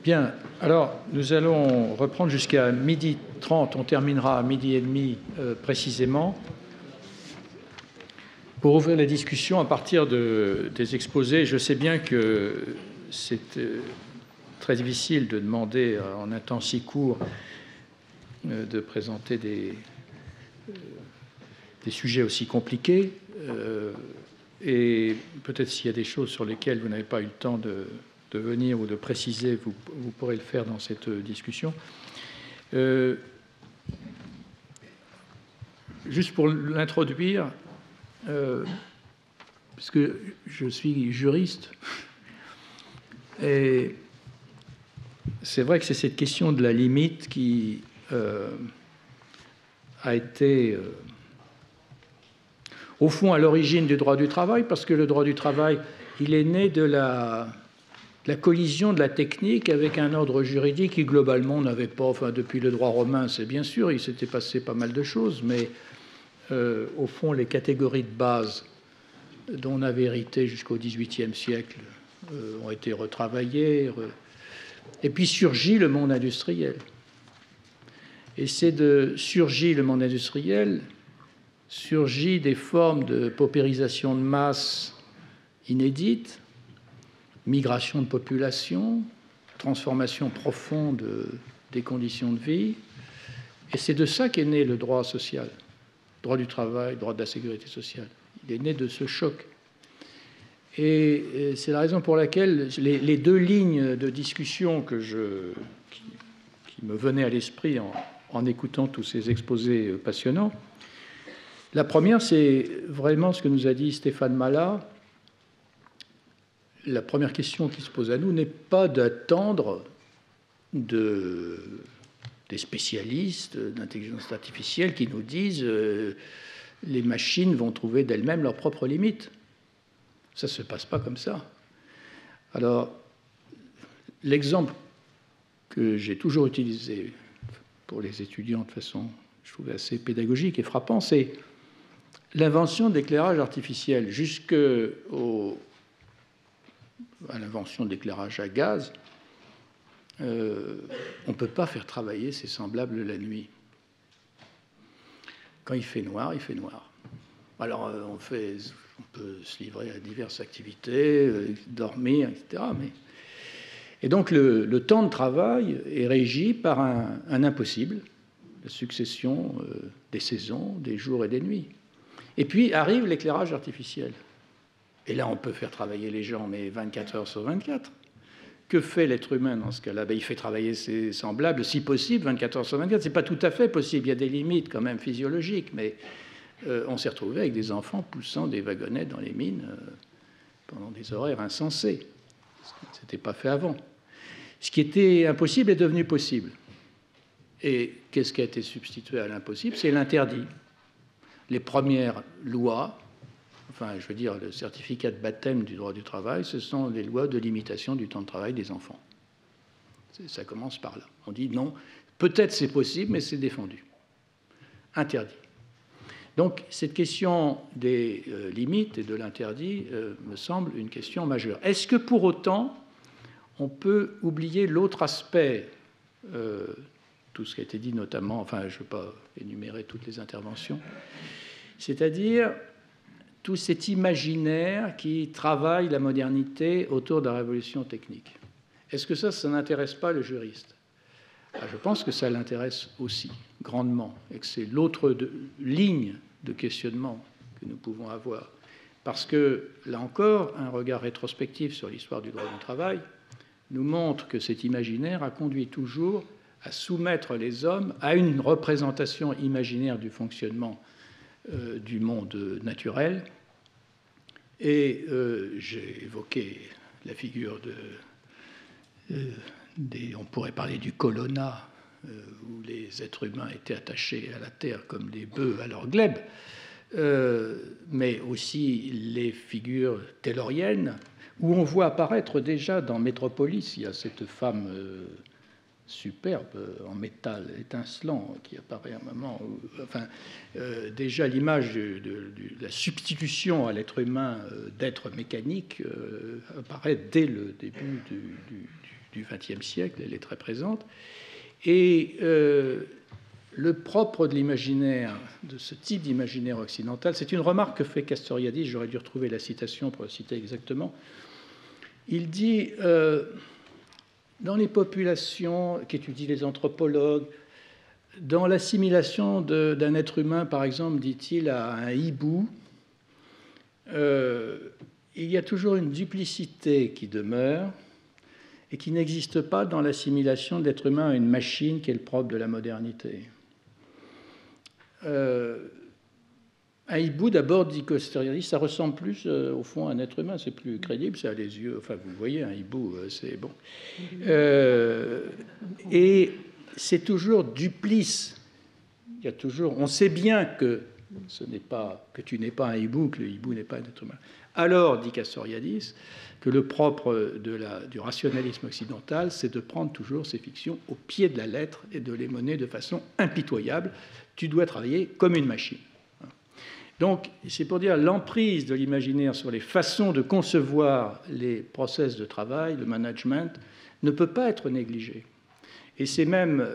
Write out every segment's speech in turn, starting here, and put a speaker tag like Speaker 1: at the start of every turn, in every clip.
Speaker 1: Bien, alors nous allons reprendre jusqu'à 12h30, on terminera à 12h30 précisément, pour ouvrir la discussion à partir des exposés. Je sais bien que c'est très difficile de demander en un temps si court de présenter des sujets aussi compliqués, et peut-être s'il y a des choses sur lesquelles vous n'avez pas eu le temps de venir ou de préciser, vous pourrez le faire dans cette discussion. Juste pour l'introduire, puisque je suis juriste, et c'est vrai que c'est cette question de la limite qui a été au fond à l'origine du droit du travail, parce que le droit du travail, il est né de la collision de la technique avec un ordre juridique qui globalement n'avait pas, enfin depuis le droit romain, c'est bien sûr, il s'était passé pas mal de choses, mais au fond les catégories de base dont on avait hérité jusqu'au XVIIIe siècle ont été retravaillées, et puis surgit le monde industriel. Et c'est surgit le monde industriel, surgit des formes de paupérisation de masse inédites, migration de population, transformation profonde des conditions de vie. Et c'est de ça qu'est né le droit social, droit du travail, droit de la sécurité sociale. Il est né de ce choc. Et c'est la raison pour laquelle les deux lignes de discussion qui me venaient à l'esprit en écoutant tous ces exposés passionnants, la première, c'est vraiment ce que nous a dit Stéphane Malat. La première question qui se pose à nous n'est pas d'attendre des spécialistes d'intelligence artificielle qui nous disent les machines vont trouver d'elles-mêmes leurs propres limites. Ça ne se passe pas comme ça. Alors, l'exemple que j'ai toujours utilisé pour les étudiants de façon, je trouvais assez pédagogique et frappant, c'est l'invention de l'éclairage artificiel jusqu'à l'invention de l'éclairage à gaz. On ne peut pas faire travailler ses semblables la nuit. Quand il fait noir, il fait noir. Alors, on peut se livrer à diverses activités, dormir, etc. Et donc, le temps de travail est régi par un impossible, la succession des saisons, des jours et des nuits. Et puis arrive l'éclairage artificiel. Et là, on peut faire travailler les gens, mais 24 heures sur 24. Que fait l'être humain dans ce cas-là? Il fait travailler ses semblables, si possible, 24 heures sur 24. Ce n'est pas tout à fait possible. Il y a des limites quand même physiologiques, mais on s'est retrouvé avec des enfants poussant des wagonnettes dans les mines pendant des horaires insensés. Ce n'était pas fait avant. Ce qui était impossible est devenu possible. Et qu'est-ce qui a été substitué à l'impossible? C'est l'interdit. Les premières lois, enfin, je veux dire, le certificat de baptême du droit du travail, ce sont les lois de limitation du temps de travail des enfants. Ça commence par là. On dit non, peut-être c'est possible, mais c'est défendu. Interdit. Donc, cette question des limites et de l'interdit me semble une question majeure. Est-ce que pour autant, on peut oublier l'autre aspect, tout ce qui a été dit notamment, enfin, je ne vais pas énumérer toutes les interventions, c'est-à-dire tout cet imaginaire qui travaille la modernité autour de la révolution technique. Est-ce que ça n'intéresse pas le juriste? Je pense que ça l'intéresse aussi, grandement, et que c'est l'autre ligne de questionnement que nous pouvons avoir. Parce que, là encore, un regard rétrospectif sur l'histoire du droit du travail nous montre que cet imaginaire a conduit toujours à soumettre les hommes à une représentation imaginaire du fonctionnement du monde naturel. Et j'ai évoqué la figure on pourrait parler du colonna, où les êtres humains étaient attachés à la terre comme des bœufs à leur glèbe, mais aussi les figures tayloriennes, où on voit apparaître déjà dans Métropolis, il y a cette femme superbe, en métal étincelant, qui apparaît à un moment où, enfin, déjà l'image de la substitution à l'être humain d'êtres mécaniques apparaît dès le début du XXe siècle, elle est très présente. Et le propre de l'imaginaire, de ce type d'imaginaire occidental, c'est une remarque que fait Castoriadis, j'aurais dû retrouver la citation pour la citer exactement. Il dit, dans les populations qu'étudient les anthropologues, dans l'assimilation d'un être humain, par exemple, dit-il, à un hibou, il y a toujours une duplicité qui demeure et qui n'existe pas dans l'assimilation de l'être humain à une machine qui est le propre de la modernité. Un hibou, d'abord, dit Castoriadis, ça ressemble plus, au fond, à un être humain, c'est plus crédible, ça a les yeux, enfin, vous voyez, un hibou, c'est bon. Et c'est toujours duplice. Il y a toujours, on sait bien que tu n'es pas un hibou, que le hibou n'est pas un être humain. Alors, dit Castoriadis, que le propre du rationalisme occidental, c'est de prendre toujours ces fictions au pied de la lettre et de les mener de façon impitoyable. Tu dois travailler comme une machine. Donc, c'est pour dire l'emprise de l'imaginaire sur les façons de concevoir les process de travail, le management, ne peut pas être négligée. Et c'est même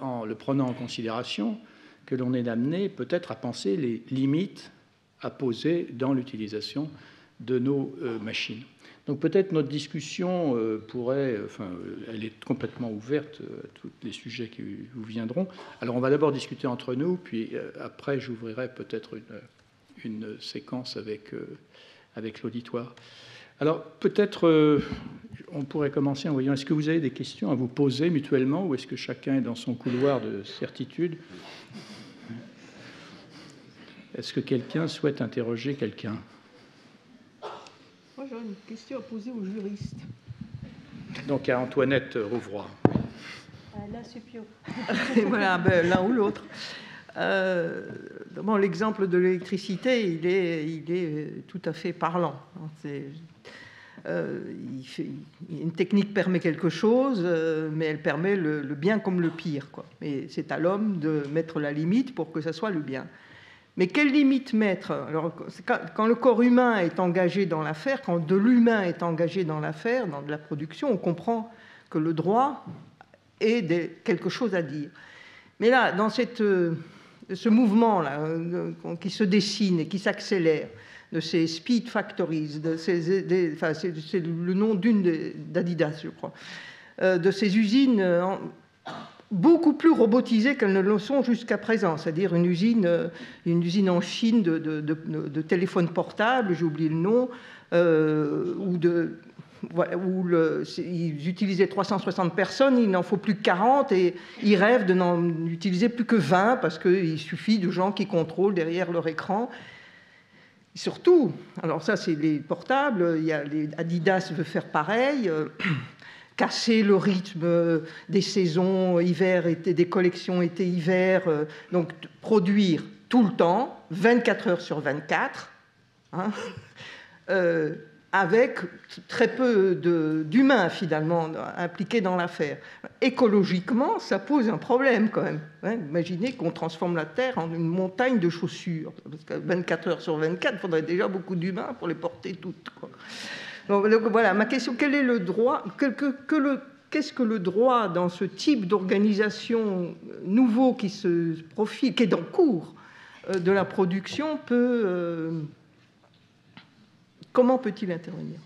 Speaker 1: en le prenant en considération que l'on est amené peut-être à penser les limites à poser dans l'utilisation de nos machines. Donc peut-être notre discussion elle est complètement ouverte à tous les sujets qui vous viendront. Alors on va d'abord discuter entre nous, puis après j'ouvrirai peut-être une séquence avec l'auditoire. Alors peut-être on pourrait commencer en voyant, est-ce que vous avez des questions à vous poser mutuellement ou est-ce que chacun est dans son couloir de certitude? Est-ce que quelqu'un souhaite interroger quelqu'un?
Speaker 2: Moi, j'aurais une question à poser aux juristes.
Speaker 1: Donc à Antoinette Rouvroy.
Speaker 3: Là, Supio.
Speaker 2: Voilà, l'un ou l'autre. Bon, l'exemple de l'électricité, il est tout à fait parlant. Une technique permet quelque chose, mais elle permet le bien comme le pire, quoi. Et c'est à l'homme de mettre la limite pour que ça soit le bien. Mais quelle limite mettre? Alors, quand le corps humain est engagé dans l'affaire, quand de l'humain est engagé dans l'affaire, dans de la production, on comprend que le droit ait quelque chose à dire. Mais là, dans ce mouvement-là, qui se dessine et qui s'accélère, de ces speed factories, c'est le nom d'une d'Adidas, je crois, de ces usines beaucoup plus robotisées qu'elles ne le sont jusqu'à présent, c'est-à-dire une usine en Chine de téléphones portables, j'ai oublié le nom, ils utilisaient 360 personnes, il n'en faut plus que 40 et ils rêvent de n'en utiliser plus que 20 parce qu'il suffit de gens qui contrôlent derrière leur écran. Et surtout, alors ça c'est les portables, Adidas veut faire pareil, casser le rythme des saisons hiver, été, des collections été-hiver, donc produire tout le temps, 24 heures sur 24, hein, avec très peu d'humains finalement impliqués dans l'affaire. Écologiquement, ça pose un problème quand même. Hein. Imaginez qu'on transforme la Terre en une montagne de chaussures. Parce que 24 heures sur 24, il faudrait déjà beaucoup d'humains pour les porter toutes, quoi. Donc voilà, ma question, quel est le droit, qu'est-ce que le droit dans ce type d'organisation nouveau qui se profile, qui est en cours de la production, comment peut-il intervenir?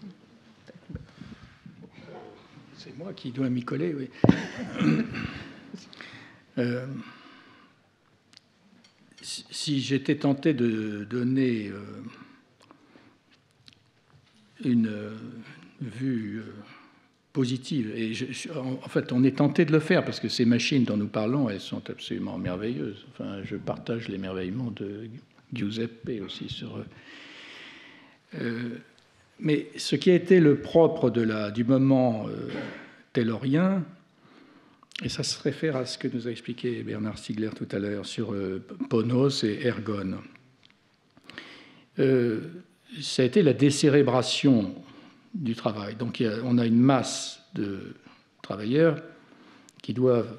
Speaker 1: C'est moi qui dois m'y coller, oui. Si j'étais tenté de donner une vue positive, et en fait on est tenté de le faire parce que ces machines dont nous parlons, elles sont absolument merveilleuses. Enfin, je partage l'émerveillement de Giuseppe aussi sur mais ce qui a été le propre du moment taylorien, et ça se réfère à ce que nous a expliqué Bernard Stiegler tout à l'heure sur Ponos et Ergon, ça a été la décérébration du travail. Donc on a une masse de travailleurs qui doivent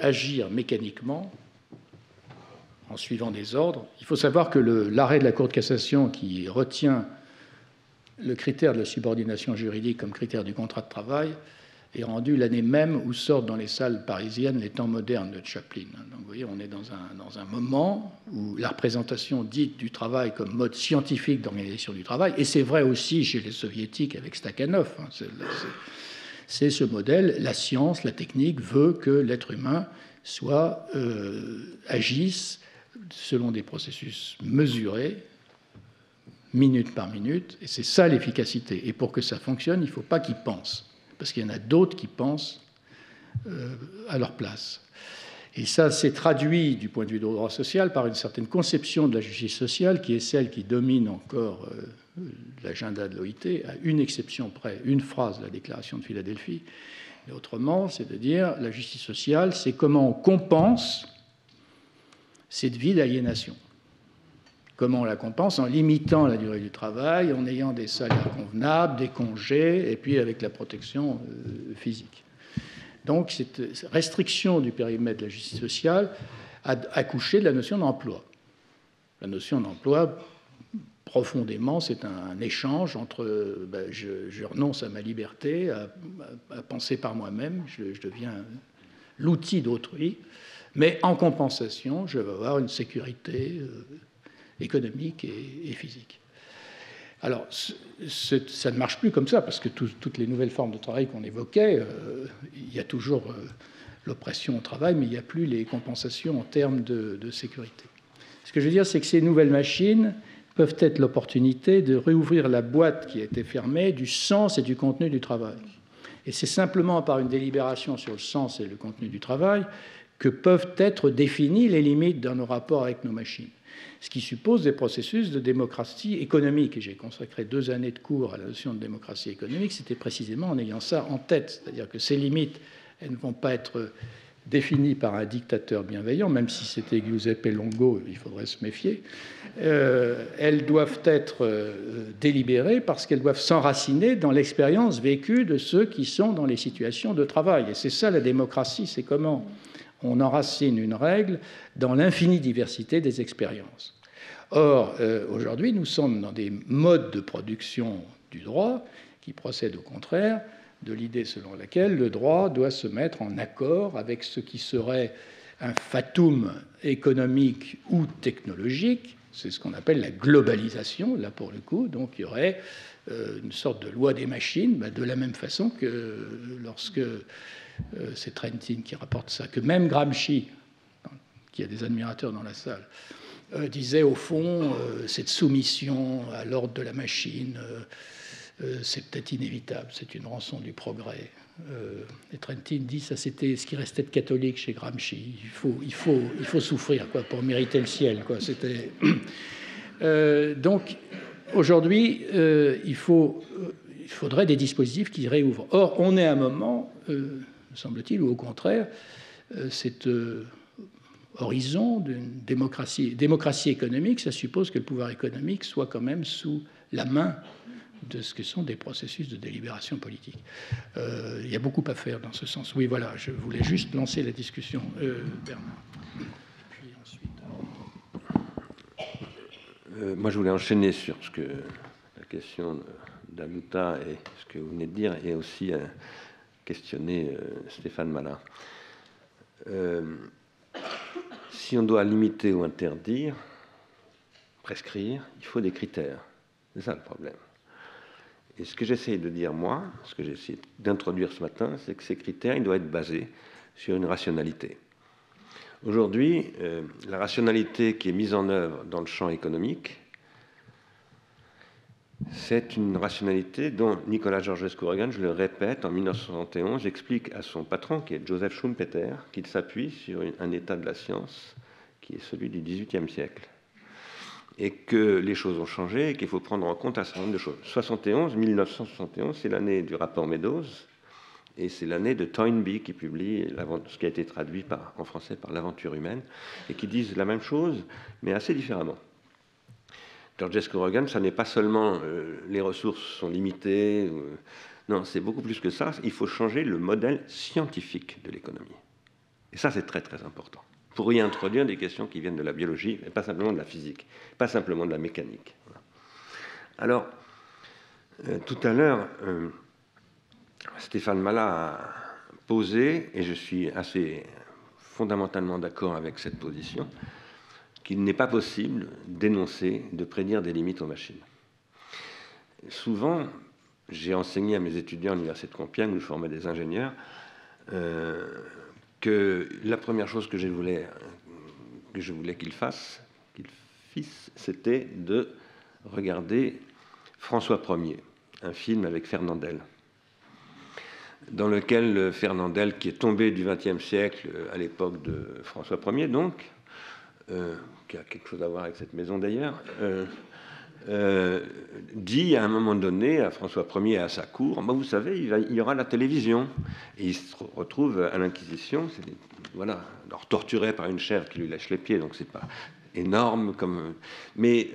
Speaker 1: agir mécaniquement en suivant des ordres. Il faut savoir que l'arrêt de la Cour de cassation qui retient le critère de la subordination juridique comme critère du contrat de travail est rendu l'année même où sortent dans les salles parisiennes les temps modernes de Chaplin. Donc vous voyez, on est dans un moment où la représentation dite du travail comme mode scientifique d'organisation du travail, et c'est vrai aussi chez les soviétiques avec Stakhanov, hein, c'est ce modèle, la science, la technique veut que l'être humain agisse selon des processus mesurés, minute par minute, et c'est ça l'efficacité. Et pour que ça fonctionne, il ne faut pas qu'ils pensent, parce qu'il y en a d'autres qui pensent à leur place. Et ça s'est traduit du point de vue du droit social par une certaine conception de la justice sociale qui est celle qui domine encore l'agenda de l'OIT, à une exception près, une phrase de la déclaration de Philadelphie. Et autrement, c'est de dire la justice sociale, c'est comment on compense cette vie d'aliénation. Comment on la compense? En limitant la durée du travail, en ayant des salaires convenables, des congés, et puis avec la protection physique. Donc, cette restriction du périmètre de la justice sociale a accouché de la notion d'emploi. La notion d'emploi, profondément, c'est un échange entre je renonce à ma liberté, à penser par moi-même, je deviens l'outil d'autrui, mais en compensation, je vais avoir une sécurité économique et physique. Alors, ça ne marche plus comme ça, parce que toutes les nouvelles formes de travail qu'on évoquait, il y a toujours l'oppression au travail, mais il n'y a plus les compensations en termes de sécurité. Ce que je veux dire, c'est que ces nouvelles machines peuvent être l'opportunité de réouvrir la boîte qui a été fermée du sens et du contenu du travail. Et c'est simplement par une délibération sur le sens et le contenu du travail que peuvent être définies les limites de nos rapports avec nos machines. Ce qui suppose des processus de démocratie économique. Et j'ai consacré 2 années de cours à la notion de démocratie économique. C'était précisément en ayant ça en tête. C'est-à-dire que ces limites, elles ne vont pas être définies par un dictateur bienveillant, même si c'était Giuseppe Longo, il faudrait se méfier. Elles doivent être délibérées parce qu'elles doivent s'enraciner dans l'expérience vécue de ceux qui sont dans les situations de travail. Et c'est ça la démocratie, c'est comment on enracine une règle dans l'infinie diversité des expériences. Or, aujourd'hui, nous sommes dans des modes de production du droit qui procèdent au contraire de l'idée selon laquelle le droit doit se mettre en accord avec ce qui serait un fatum économique ou technologique. C'est ce qu'on appelle la globalisation, là pour le coup. Donc il y aurait une sorte de loi des machines, de la même façon que lorsque c'est Trentin qui rapporte ça, que même Gramsci, qui a des admirateurs dans la salle, disait au fond, cette soumission à l'ordre de la machine, c'est peut-être inévitable, c'est une rançon du progrès. Et Trentin dit, ça c'était ce qui restait de catholique chez Gramsci, il faut souffrir quoi, pour mériter le ciel. Quoi. C'était... donc aujourd'hui, il faudrait des dispositifs qui réouvrent. Or, on est à un moment... semble-t-il, ou au contraire, cet horizon d'une démocratie économique, ça suppose que le pouvoir économique soit quand même sous la main de ce que sont des processus de délibération politique. Il y a beaucoup à faire dans ce sens. Oui, voilà, je voulais juste lancer la discussion. Bernard. Puis ensuite...
Speaker 4: moi, je voulais enchaîner sur la question d'Aluta et ce que vous venez de dire, et aussi... questionner Stéphane Malin. Si on doit limiter ou interdire, prescrire, il faut des critères. C'est ça le problème. Et ce que j'essaie de dire, moi, ce que j'ai essayé d'introduire ce matin, c'est que ces critères, ils doivent être basés sur une rationalité. Aujourd'hui, la rationalité qui est mise en œuvre dans le champ économique, c'est une rationalité dont Nicolas Georgescu-Roegen, je le répète, en 1971, explique à son patron, qui est Joseph Schumpeter, qu'il s'appuie sur un état de la science qui est celui du XVIIIe siècle. Et que les choses ont changé et qu'il faut prendre en compte un certain nombre de choses. 1971, c'est l'année du rapport Meadows, et c'est l'année de Toynbee qui publie ce qui a été traduit en français par L'Aventure humaine, et qui disent la même chose, mais assez différemment. Georgescu-Roegen, ça n'est pas seulement les ressources sont limitées, non, c'est beaucoup plus que ça. Il faut changer le modèle scientifique de l'économie. Et ça, c'est très, très important. Pour y introduire des questions qui viennent de la biologie, et pas simplement de la physique, pas simplement de la mécanique. Alors, Tout à l'heure, Stéphane Malat a posé, et je suis assez fondamentalement d'accord avec cette position, qu'il n'est pas possible d'énoncer, de prédire des limites aux machines. Souvent, j'ai enseigné à mes étudiants à l'Université de Compiègne, où je formais des ingénieurs, que la première chose que je voulais qu'ils fissent, c'était de regarder François Ier, un film avec Fernandel, dans lequel Fernandel, qui est tombé du XXe siècle à l'époque de François Ier, donc, qui a quelque chose à voir avec cette maison d'ailleurs, dit à un moment donné à François Ier et à sa cour, vous savez, il y aura la télévision. Et il se retrouve à l'Inquisition, voilà, alors torturé par une chèvre qui lui lèche les pieds, donc c'est pas énorme comme... Mais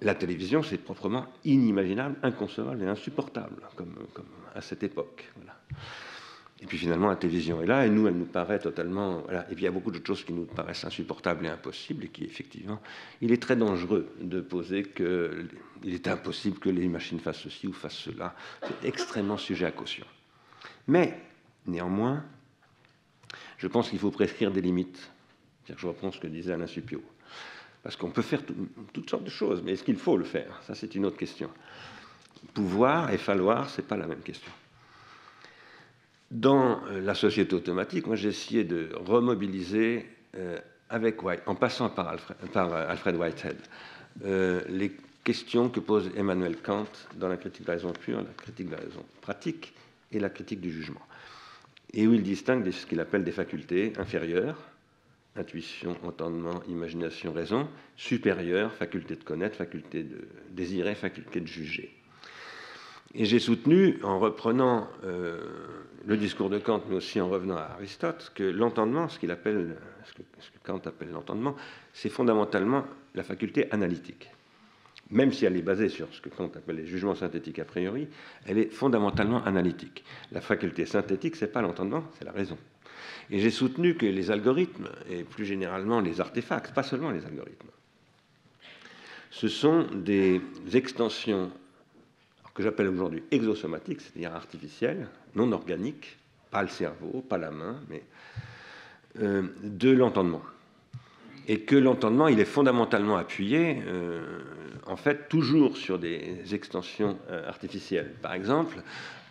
Speaker 4: la télévision, c'est proprement inimaginable, inconcevable et insupportable, comme à cette époque. Voilà. Et puis finalement, la télévision est là, et nous, elle nous paraît totalement... Voilà. Et puis il y a beaucoup d'autres choses qui nous paraissent insupportables et impossibles, et qui, effectivement, il est très dangereux de poser qu'il est impossible que les machines fassent ceci ou fassent cela. C'est extrêmement sujet à caution. Mais, néanmoins, je pense qu'il faut prescrire des limites. C'est-à-dire que je reprends ce que disait Alain Supiot. Parce qu'on peut faire toutes sortes de choses, mais est-ce qu'il faut le faire? Ça, c'est une autre question. Pouvoir et falloir, ce n'est pas la même question. Dans la société automatique, moi j'ai essayé de remobiliser en passant par Alfred Whitehead, les questions que pose Emmanuel Kant dans la critique de la raison pure, la critique de la raison pratique et la critique du jugement. Et où il distingue ce qu'il appelle des facultés inférieures, intuition, entendement, imagination, raison, supérieures, faculté de connaître, faculté de désirer, faculté de juger. Et j'ai soutenu, en reprenant le discours de Kant, mais aussi en revenant à Aristote, que l'entendement, ce que Kant appelle l'entendement, c'est fondamentalement la faculté analytique. Même si elle est basée sur ce que Kant appelle les jugements synthétiques a priori, elle est fondamentalement analytique. La faculté synthétique, ce n'est pas l'entendement, c'est la raison. Et j'ai soutenu que les algorithmes, et plus généralement les artefacts, pas seulement les algorithmes, ce sont des extensions que j'appelle aujourd'hui exosomatiques, c'est-à-dire artificielles, non organiques, pas le cerveau, pas la main, mais de l'entendement. Et que l'entendement, il est fondamentalement appuyé, en fait, toujours sur des extensions artificielles. Par exemple,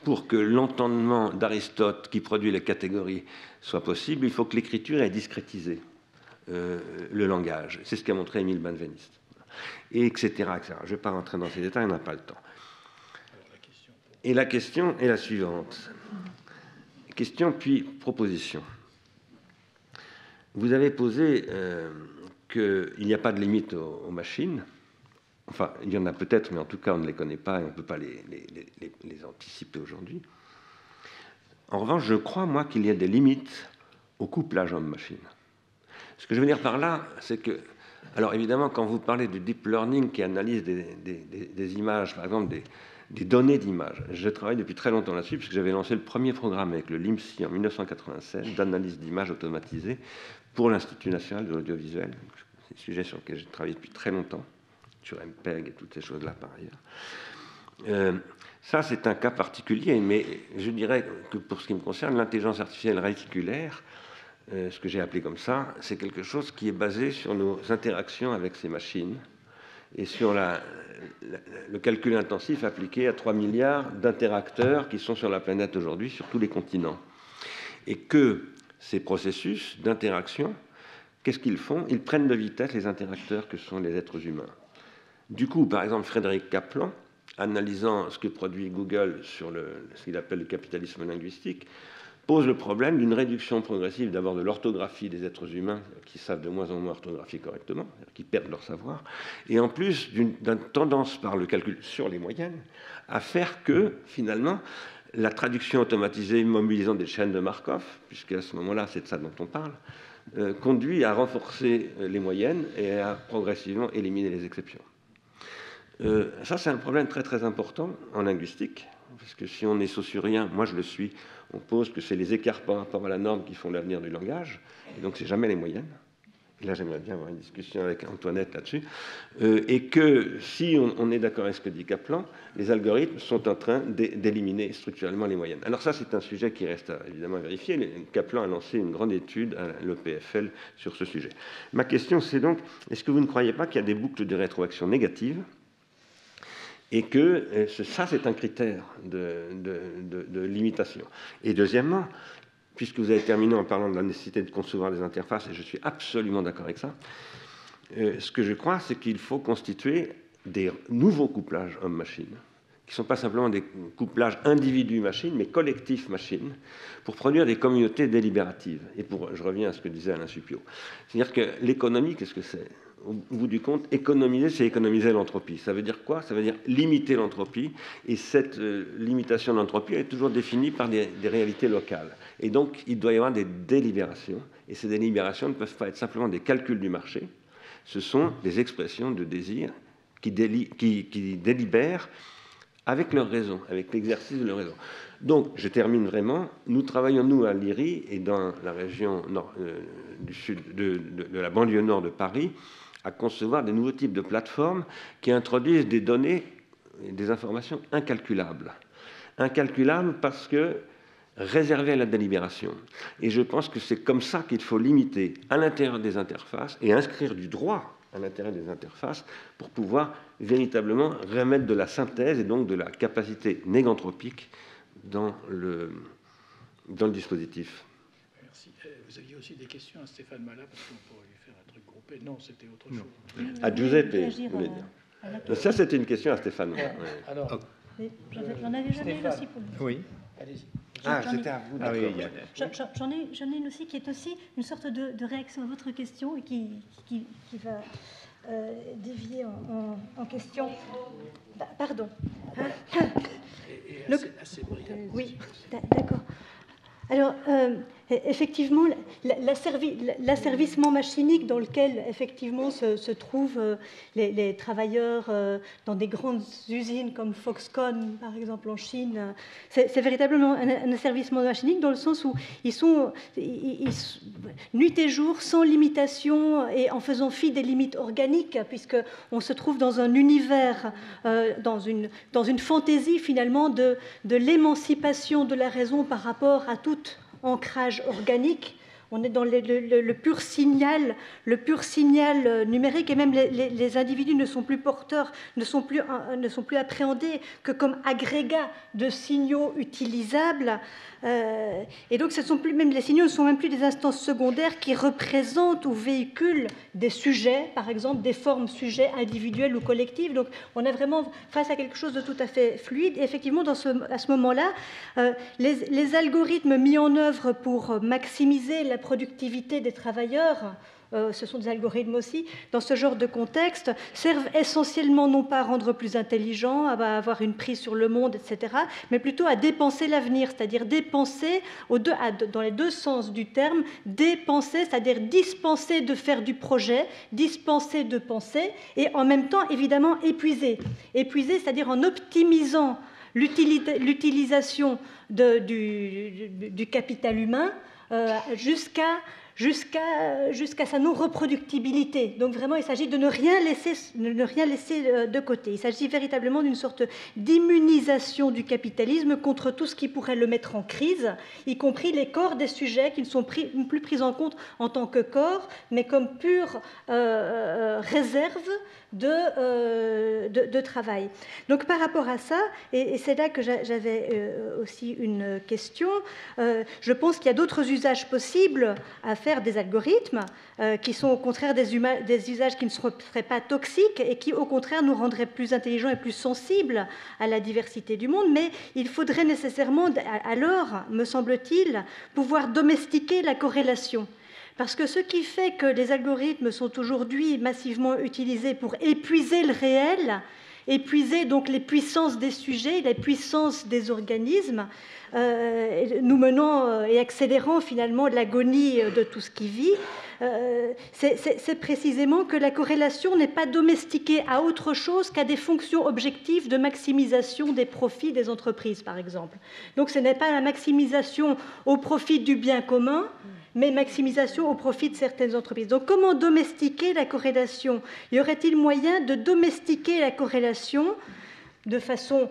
Speaker 4: pour que l'entendement d'Aristote, qui produit les catégories, soit possible, il faut que l'écriture ait discrétisé le langage. C'est ce qu'a montré Émile Benveniste. Et etc., etc. Je ne vais pas rentrer dans ces détails, on n'a pas le temps. Et la question est la suivante. Question puis proposition. Vous avez posé qu'il n'y a pas de limite aux machines. Enfin, il y en a peut-être, mais en tout cas, on ne les connaît pas et on ne peut pas les anticiper aujourd'hui. En revanche, je crois, moi, qu'il y a des limites au couplage homme-machine. Ce que je veux dire par là, c'est que... Alors, évidemment, quand vous parlez du deep learning qui analyse des images, par exemple des données d'images, je travaille depuis très longtemps là-dessus, puisque j'avais lancé le premier programme avec le LIMSI en 1987 d'analyse d'images automatisées pour l'Institut national de l'audiovisuel. C'est un sujet sur lequel j'ai travaillé depuis très longtemps, sur MPEG et toutes ces choses-là par ailleurs. Ça, c'est un cas particulier, mais je dirais que pour ce qui me concerne, l'intelligence artificielle réticulaire, ce que j'ai appelé comme ça, c'est quelque chose qui est basé sur nos interactions avec ces machines et sur le calcul intensif appliqué à 3 milliards d'interacteurs qui sont sur la planète aujourd'hui, sur tous les continents. Et que ces processus d'interaction, qu'est-ce qu'ils font? Ils prennent de vitesse les interacteurs que sont les êtres humains. Du coup, par exemple, Frédéric Kaplan, analysant ce que produit Google sur ce qu'il appelle le capitalisme linguistique, pose le problème d'une réduction progressive d'abord de l'orthographie des êtres humains qui savent de moins en moins orthographier correctement, qui perdent leur savoir, et en plus d'une tendance par le calcul sur les moyennes à faire que, finalement, la traduction automatisée mobilisant des chaînes de Markov, puisqu'à ce moment-là, c'est de ça dont on parle, conduit à renforcer les moyennes et à progressivement éliminer les exceptions. Ça, c'est un problème très très important en linguistique, parce que si on est saussurien, moi je le suis, on pose que c'est les écarts par rapport à la norme qui font l'avenir du langage, et donc c'est jamais les moyennes. et là j'aimerais bien avoir une discussion avec Antoinette là-dessus, et que si on est d'accord avec ce que dit Kaplan, les algorithmes sont en train d'éliminer structurellement les moyennes. Alors ça, c'est un sujet qui reste évidemment à vérifier. Kaplan a lancé une grande étude à l'EPFL sur ce sujet. Ma question, c'est donc, est-ce que vous ne croyez pas qu'il y a des boucles de rétroaction négatives et que ça, c'est un critère de limitation? Et deuxièmement, puisque vous avez terminé en parlant de la nécessité de concevoir des interfaces, et je suis absolument d'accord avec ça, ce que je crois, c'est qu'il faut constituer des nouveaux couplages homme-machine, qui ne sont pas simplement des couplages individu-machine, mais collectif-machine, pour produire des communautés délibératives. Et je reviens à ce que disait Alain Supiot. C'est-à-dire que l'économie, qu'est-ce que c'est? Au bout du compte, économiser, c'est économiser l'entropie. Ça veut dire quoi? Ça veut dire limiter l'entropie, et cette limitation de l'entropie est toujours définie par des réalités locales. Et donc, il doit y avoir des délibérations, et ces délibérations ne peuvent pas être simplement des calculs du marché, ce sont des expressions de désir qui délibèrent avec leur raison, avec l'exercice de leur raison. Donc, je termine vraiment, nous travaillons, nous, à l'IRI, et dans la région du sud, de la banlieue nord de Paris, à concevoir des nouveaux types de plateformes qui introduisent des données et des informations incalculables. Incalculables parce que réservées à la délibération. Et je pense que c'est comme ça qu'il faut limiter à l'intérieur des interfaces et inscrire du droit à l'intérieur des interfaces pour pouvoir véritablement remettre de la synthèse et donc de la capacité néganthropique dans le dispositif.
Speaker 1: Merci. Vous aviez aussi des questions à Stéphane Mala, parce qu'on pourrait lui faire un truc groupé. Non, c'était autre chose.
Speaker 4: À Giuseppe, vous voulez dire. Ça, c'était une question à Stéphane.
Speaker 1: Ouais. Alors,
Speaker 3: j'en avais jamais une aussi pour lui.
Speaker 5: Oui.
Speaker 1: Allez-y.
Speaker 4: C'était à vous.
Speaker 5: Ah oui,
Speaker 3: J'en ai une aussi qui est aussi une sorte de réaction à votre question et qui va dévier en question. Pardon.
Speaker 1: Assez brillant.
Speaker 3: Oui, d'accord. Alors, effectivement, l'asservissement machinique dans lequel, effectivement, se trouvent les travailleurs dans des grandes usines comme Foxconn, par exemple, en Chine, c'est véritablement un asservissement machinique dans le sens où ils sont nuit et jour, sans limitation et en faisant fi des limites organiques, puisqu'on se trouve dans un univers, dans une fantaisie, finalement, de l'émancipation de la raison par rapport à tout ancrage organique. On est dans le pur signal numérique, et même les individus ne sont plus porteurs, ne sont plus appréhendés que comme agrégats de signaux utilisables. Et donc, les signaux ne sont même plus des instances secondaires qui représentent ou véhiculent des sujets, par exemple des formes sujets individuelles ou collectives. Donc, on est vraiment face à quelque chose de tout à fait fluide. Et effectivement, à ce moment-là, les algorithmes mis en œuvre pour maximiser la productivité des travailleurs, ce sont des algorithmes aussi, dans ce genre de contexte, servent essentiellement non pas à rendre plus intelligent, à avoir une prise sur le monde, etc., mais plutôt à dépenser l'avenir, c'est-à-dire dépenser, dans les deux sens du terme, dépenser, c'est-à-dire dispenser de faire du projet, dispenser de penser, et en même temps, évidemment, épuiser. Épuiser, c'est-à-dire en optimisant l'utilisation du capital humain jusqu'à sa non-reproductibilité. Donc vraiment, il s'agit de ne rien laisser de côté. Il s'agit véritablement d'une sorte d'immunisation du capitalisme contre tout ce qui pourrait le mettre en crise, y compris les corps des sujets qui ne sont plus pris en compte en tant que corps, mais comme pure réserve de travail. Donc par rapport à ça, et c'est là que j'avais aussi une question, je pense qu'il y a d'autres usages possibles à faire des algorithmes qui sont au contraire des usages qui ne seraient pas toxiques et qui au contraire nous rendraient plus intelligents et plus sensibles à la diversité du monde, mais il faudrait nécessairement alors, me semble-t-il, pouvoir domestiquer la corrélation. Parce que ce qui fait que les algorithmes sont aujourd'hui massivement utilisés pour épuiser le réel, épuiser donc les puissances des sujets, les puissances des organismes, nous menant et accélérant finalement l'agonie de tout ce qui vit. C'est précisément que la corrélation n'est pas domestiquée à autre chose qu'à des fonctions objectives de maximisation des profits des entreprises, par exemple. Donc ce n'est pas la maximisation au profit du bien commun, mais maximisation au profit de certaines entreprises. Donc comment domestiquer la corrélation? Y aurait-il moyen de domestiquer la corrélation de façon,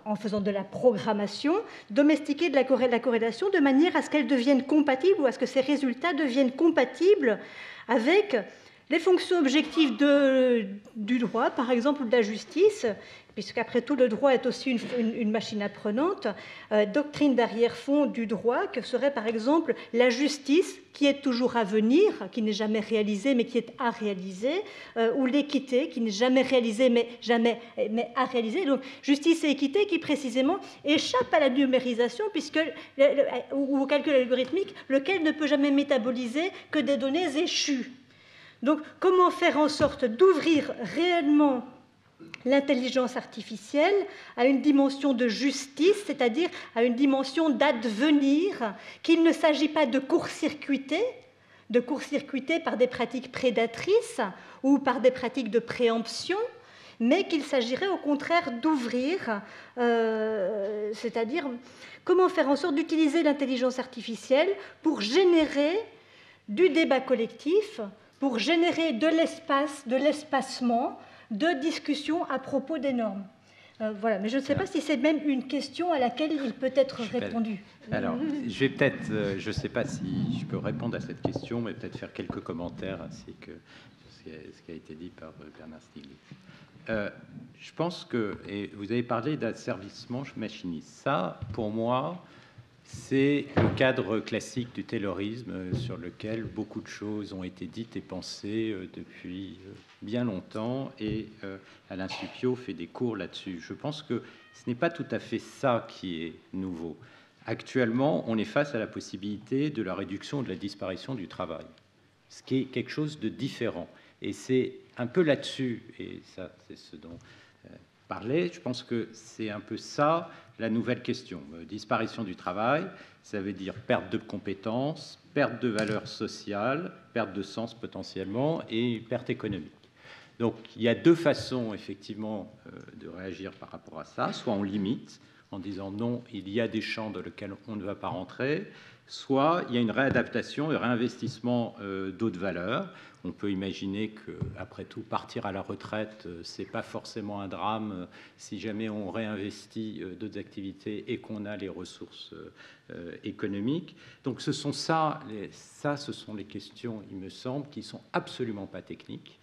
Speaker 3: en faisant de la programmation, domestiquer la corrélation de manière à ce qu'elle devienne compatible ou à ce que ces résultats deviennent compatibles avec les fonctions objectives du droit, par exemple, ou de la justice, puisqu'après tout, le droit est aussi une machine apprenante, doctrine d'arrière-fond du droit, que serait par exemple la justice, qui est toujours à venir, qui n'est jamais réalisée, mais qui est à réaliser, ou l'équité, qui n'est jamais réalisée, mais à réaliser. Donc, justice et équité qui, précisément, échappent à la numérisation, ou au calcul algorithmique, lequel ne peut jamais métaboliser que des données échues. Donc, comment faire en sorte d'ouvrir réellement l'intelligence artificielle à une dimension de justice, c'est-à-dire à une dimension d'advenir, qu'il ne s'agit pas de court-circuiter par des pratiques prédatrices ou par des pratiques de préemption, mais qu'il s'agirait au contraire d'ouvrir, c'est-à-dire comment faire en sorte d'utiliser l'intelligence artificielle pour générer du débat collectif, pour générer de l'espace, de l'espacement, de discussion à propos des normes. Voilà, mais je ne sais pas si c'est même une question à laquelle il peut être répondu.
Speaker 5: Alors, je vais peut-être, je ne sais pas si je peux répondre à cette question, mais peut-être faire quelques commentaires ainsi que ce qui a été dit par Bernard Stiglitz. Je pense que, et vous avez parlé d'asservissement machiniste, ça, pour moi, c'est le cadre classique du taylorisme sur lequel beaucoup de choses ont été dites et pensées depuis bien longtemps, et Alain Supiot fait des cours là-dessus. Je pense que ce n'est pas tout à fait ça qui est nouveau. Actuellement, on est face à la possibilité de la réduction ou de la disparition du travail, ce qui est quelque chose de différent. Et c'est un peu là-dessus, et ça, c'est ce dont parlait, je pense que c'est un peu ça la nouvelle question. Disparition du travail, ça veut dire perte de compétences, perte de valeur sociale, perte de sens potentiellement, et perte économique. Donc il y a deux façons effectivement de réagir par rapport à ça. Soit on limite en disant non, il y a des champs dans lesquels on ne va pas rentrer, soit il y a une réadaptation et réinvestissement d'autres valeurs. On peut imaginer qu'après tout, partir à la retraite, ce n'est pas forcément un drame si jamais on réinvestit d'autres activités et qu'on a les ressources économiques. Donc ce sont ce sont les questions, il me semble, qui ne sont absolument pas techniques.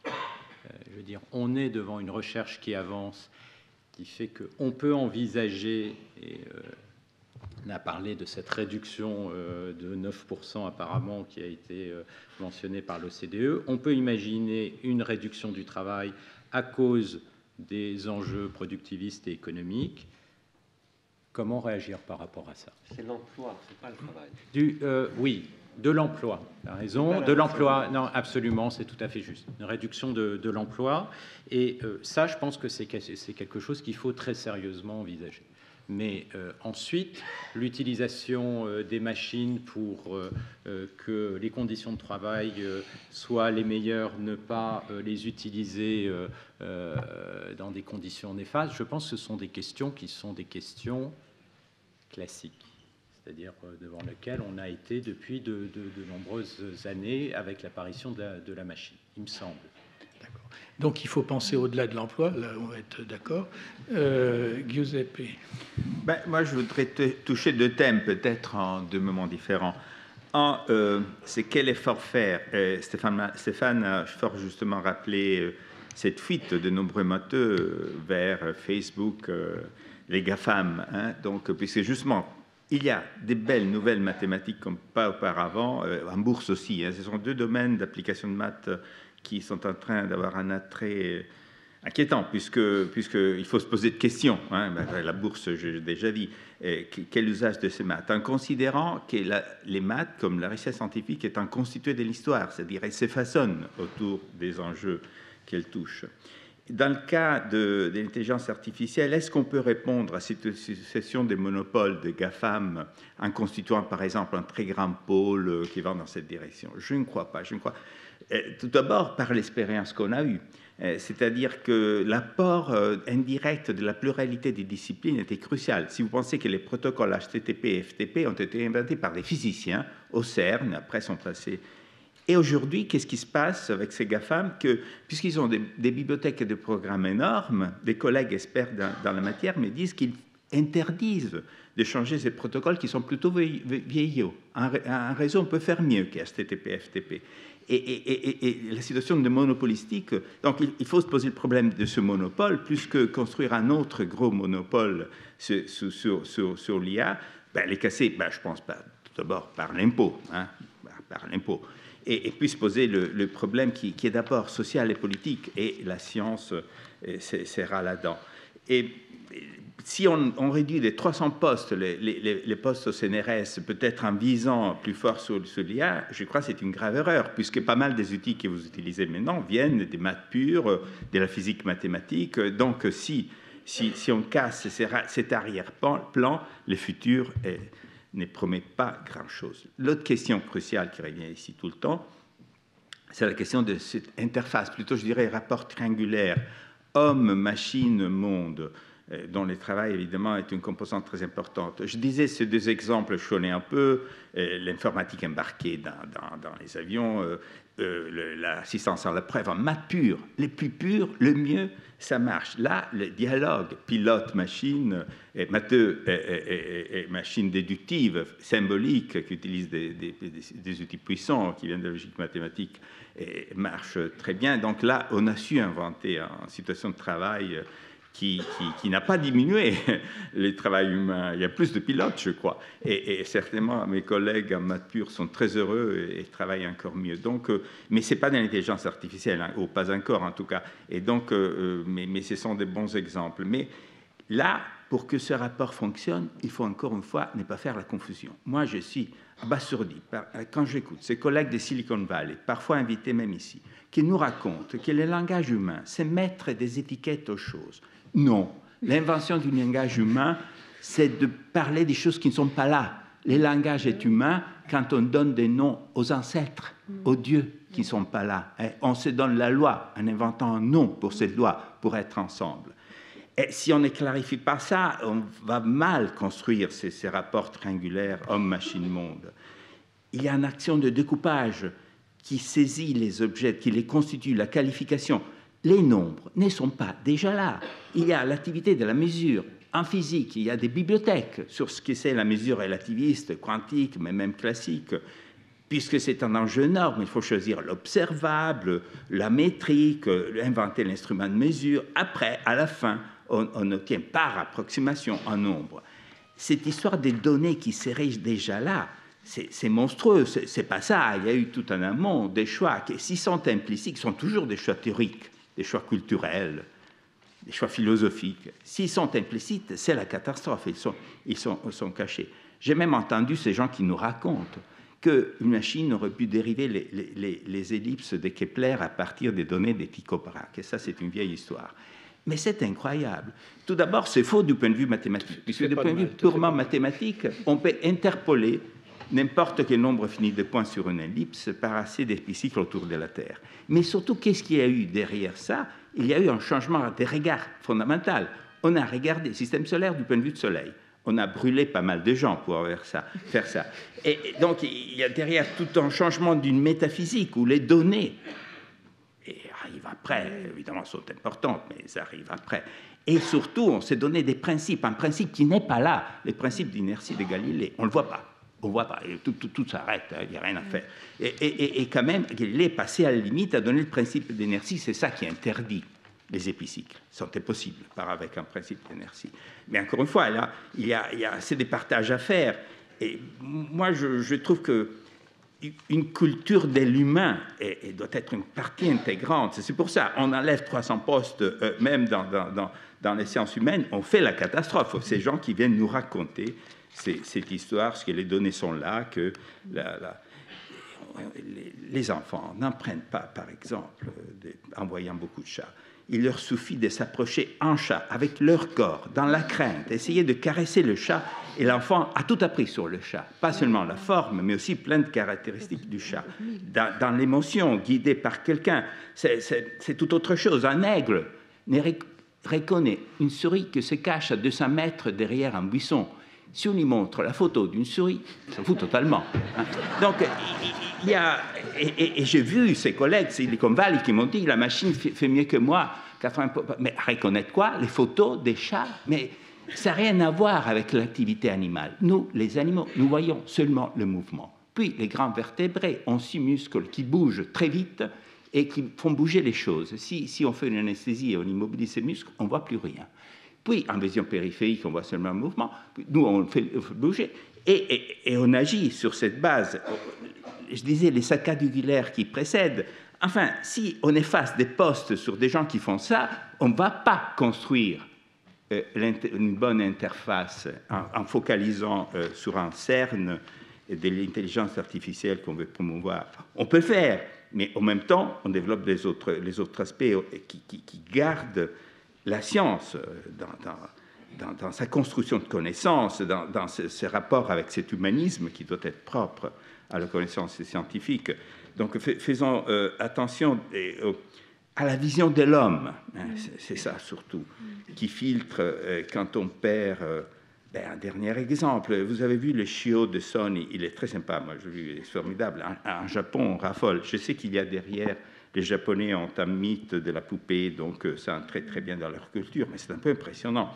Speaker 5: Je veux dire, on est devant une recherche qui avance, qui fait qu'on peut envisager, et on a parlé de cette réduction de 9% apparemment qui a été mentionnée par l'OCDE, on peut imaginer une réduction du travail à cause des enjeux productivistes et économiques. Comment réagir par rapport à ça?
Speaker 4: C'est l'emploi, c'est pas le travail.
Speaker 5: Oui. De l'emploi, tu as raison, de l'emploi, non, absolument, c'est tout à fait juste. Une réduction de l'emploi, et ça, je pense que c'est quelque chose qu'il faut très sérieusement envisager. Mais ensuite, l'utilisation des machines pour que les conditions de travail soient les meilleures, ne pas les utiliser dans des conditions néfastes, je pense que ce sont des questions qui sont des questions classiques. C'est-à-dire devant lequel on a été depuis de nombreuses années avec l'apparition de la machine, il me semble.
Speaker 1: D'accord. Donc il faut penser au-delà de l'emploi, là on va être d'accord. Giuseppe.
Speaker 6: Moi je voudrais toucher deux thèmes, peut-être en deux moments différents. Un, c'est quel effort faire. Stéphane a fort justement rappelé cette fuite de nombreux moteurs vers Facebook, les GAFAM. Donc, puisque justement, il y a des belles nouvelles mathématiques comme pas auparavant, en bourse aussi. Ce sont deux domaines d'application de maths qui sont en train d'avoir un attrait inquiétant, puisqu'il faut se poser de questions. La bourse, j'ai déjà dit, quel usage de ces maths? En considérant que les maths, comme la recherche scientifique, est un constitué de l'histoire, c'est-à-dire elle se façonne autour des enjeux qu'elle touche. dans le cas de l'intelligence artificielle, est-ce qu'on peut répondre à cette succession des monopoles de GAFAM en constituant, par exemple, un très grand pôle qui va dans cette direction? Je ne crois pas. Tout d'abord, par l'expérience qu'on a eue. C'est-à-dire que l'apport indirect de la pluralité des disciplines était crucial. Si vous pensez que les protocoles HTTP et FTP ont été inventés par des physiciens au CERN, après sont passés. Et aujourd'hui, qu'est-ce qui se passe avec ces GAFAM? Puisqu'ils ont des bibliothèques de programmes énormes, des collègues experts dans la matière me disent qu'ils interdisent de changer ces protocoles qui sont plutôt vieillots. Un réseau, on peut faire mieux que HTTP, FTP. Et la situation de monopolistique, donc il faut se poser le problème de ce monopole, plus que construire un autre gros monopole sur l'IA, les casser, je pense pas, tout d'abord par l'impôt, par l'impôt, et puis se poser le problème qui est d'abord social et politique, et la science sera là-dedans. Et si on réduit les 300 postes, les postes au CNRS, peut-être en visant plus fort sur l'IA, je crois que c'est une grave erreur, puisque pas mal des outils que vous utilisez maintenant viennent des maths pures, de la physique mathématique. Donc, si on casse cet arrière-plan, le futur ne promet pas grand-chose. L'autre question cruciale qui revient ici tout le temps, c'est la question de cette interface, plutôt je dirais rapport triangulaire, homme, machine, monde, dont le travail, évidemment, est une composante très importante. Je disais ces deux exemples, je connais un peu, l'informatique embarquée dans les avions, l'assistance à la preuve en maths pure, les plus purs, le mieux, ça marche. Là, le dialogue pilote-machine, matheux et machine déductive, symbolique, qui utilise des outils puissants qui viennent de la logique mathématique, marche très bien. Donc là, on a su inventer en situation de travail qui n'a pas diminué le travail humain. Il y a plus de pilotes, je crois. Et certainement, mes collègues en maths pure sont très heureux et travaillent encore mieux. Donc, mais ce n'est pas de l'intelligence artificielle, ou pas encore en tout cas. Et donc, mais ce sont des bons exemples. Mais là, pour que ce rapport fonctionne, il faut encore une fois ne pas faire la confusion. Moi, je suis abasourdi quand j'écoute ces collègues de Silicon Valley, parfois invités même ici, qui nous racontent que le langage humain, c'est mettre des étiquettes aux choses. Non, l'invention du langage humain, c'est de parler des choses qui ne sont pas là. Le langage est humain quand on donne des noms aux ancêtres, aux dieux qui ne sont pas là. On se donne la loi en inventant un nom pour cette loi, pour être ensemble. Et si on ne clarifie pas ça, on va mal construire ces rapports triangulaires homme-machine-monde. Il y a une action de découpage qui saisit les objets, qui les constitue, la qualification. Les nombres ne sont pas déjà là. Il y a l'activité de la mesure. En physique, il y a des bibliothèques sur ce que c'est la mesure relativiste, quantique, mais même classique. Puisque c'est un enjeu énorme, il faut choisir l'observable, la métrique, inventer l'instrument de mesure. Après, à la fin, on obtient par approximation un nombre. Cette histoire des données qui seraient déjà là, c'est monstrueux. C'est pas ça. Il y a eu tout un amont des choix qui, s'ils sont implicites, sont toujours des choix théoriques, des choix culturels, des choix philosophiques. S'ils sont implicites, c'est la catastrophe. Ils sont cachés. J'ai même entendu ces gens qui nous racontent qu'une machine aurait pu dériver les ellipses de Kepler à partir des données des Tycho Brahe. Et ça, c'est une vieille histoire. Mais c'est incroyable. Tout d'abord, c'est faux du point de vue mathématique. Puisque du point de vue purement mathématique, on peut interpoler n'importe quel nombre fini de points sur une ellipse par assez d'épicycles autour de la Terre. Mais surtout, qu'est-ce qu'il y a eu derrière ça? Il y a eu un changement de regard fondamental. On a regardé le système solaire du point de vue du Soleil. On a brûlé pas mal de gens pour faire ça. Et donc, il y a derrière tout un changement d'une métaphysique où les données arrivent après, évidemment, sont importantes, mais elles arrivent après. Et surtout, on s'est donné des principes, un principe qui n'est pas là, le principe d'inertie de Galilée. On ne le voit pas. On ne voit pas, tout s'arrête, il n'y a rien à faire. Et quand même, Galilée est passé à la limite à donner le principe d'inertie, c'est ça qui interdit les épicycles. C'était possible, avec un principe d'inertie. Mais encore une fois, là, il y a assez de partages à faire. Et moi, je trouve qu'une culture de l'humain doit être une partie intégrante. C'est pour ça qu'on enlève 300 postes, même dans les sciences humaines, on fait la catastrophe. Ces gens qui viennent nous raconter cette histoire, parce que les données sont là, que les enfants n'en prennent pas, par exemple, en voyant beaucoup de chats. il leur suffit de s'approcher en chat, avec leur corps, dans la crainte, essayer de caresser le chat, et l'enfant a tout appris sur le chat, pas seulement la forme, mais aussi plein de caractéristiques du chat. Dans l'émotion, guidé par quelqu'un, c'est tout autre chose. Un aigle ne reconnaît une souris que se cache à 200 mètres derrière un buisson. Si on lui montre la photo d'une souris, il s'en fout totalement. Hein. Donc, il y a... Et j'ai vu ces collègues, Silicon Valley, qui m'ont dit la machine fait mieux que moi. 80%. Mais reconnaître quoi? Les photos des chats? Mais ça n'a rien à voir avec l'activité animale. Nous, les animaux, nous voyons seulement le mouvement. Puis, les grands vertébrés ont 6 muscles qui bougent très vite et qui font bouger les choses. Si on fait une anesthésie et on immobilise ces muscles, on ne voit plus rien. Puis, en vision périphérique, on voit seulement un mouvement. Nous, on fait bouger. Et on agit sur cette base. Je disais, les saccades ugulaires qui précèdent. Enfin, si on efface des postes sur des gens qui font ça, on ne va pas construire une bonne interface en focalisant sur un CERN de l'intelligence artificielle qu'on veut promouvoir. On peut le faire, mais en même temps, on développe les autres aspects qui gardent la science dans sa construction de connaissances, dans ses rapports avec cet humanisme qui doit être propre à la connaissance scientifique. Donc faisons attention à la vision de l'homme, hein, c'est ça surtout, qui filtre quand on perd... un dernier exemple, vous avez vu le chiot de Sony, il est très sympa, moi je l'ai vu, il est formidable. En Japon, on raffole. Je sais qu'il y a derrière... Les Japonais ont un mythe de la poupée, donc ça entre très bien dans leur culture, mais c'est un peu impressionnant.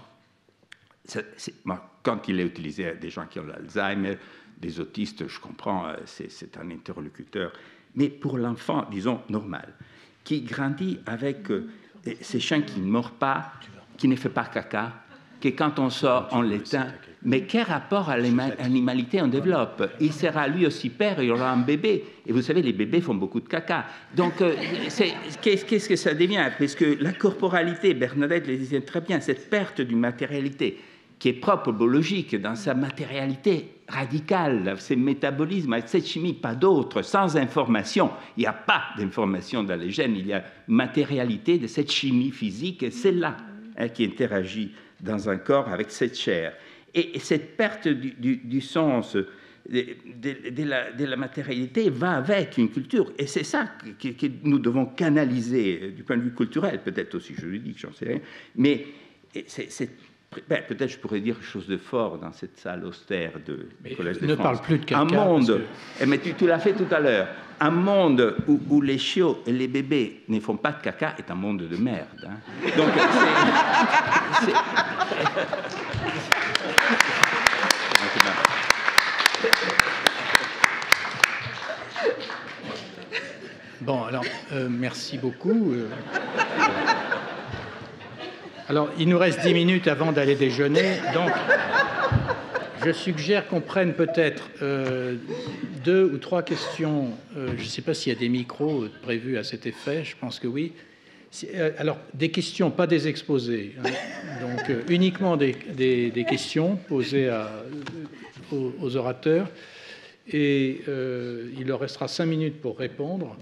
Speaker 6: Quand il est utilisé à des gens qui ont l'Alzheimer, des autistes, je comprends, c'est un interlocuteur. Mais pour l'enfant, disons, normal, qui grandit avec ces chiens qui ne mordent pas, qui ne fait pas caca, que quand on sort, on l'éteint. Mais quel rapport à l'animalité on développe? Il sera lui aussi père, il aura un bébé. Et vous savez, les bébés font beaucoup de caca. Donc, qu'est-ce que ça devient? Parce que la corporalité, Bernadette le disait très bien, cette perte d'une matérialité qui est propre au biologique, dans sa matérialité radicale, ses métabolismes, avec cette chimie, pas d'autre, sans information. Il n'y a pas d'information dans les gènes, il y a matérialité de cette chimie physique, et c'est là qui interagit dans un corps avec cette chair. Et cette perte du sens de la matérialité va avec une culture. Et c'est ça que nous devons canaliser du point de vue culturel, peut-être aussi juridique, j'en sais rien. Mais peut-être je pourrais dire quelque chose de fort dans cette salle austère du Collège de France.
Speaker 1: Ne parle plus de caca.
Speaker 6: Un monde, mais tu l'as fait tout à l'heure, un monde où les chiots et les bébés ne font pas de caca est un monde de merde. Hein. Donc,
Speaker 1: Bon, alors, merci beaucoup. Alors, il nous reste 10 minutes avant d'aller déjeuner, donc je suggère qu'on prenne peut-être 2 ou 3 questions. Je ne sais pas s'il y a des micros prévus à cet effet, je pense que oui. Alors, des questions, pas des exposés. Hein. Donc, uniquement des questions posées aux orateurs. Et il leur restera 5 minutes pour répondre.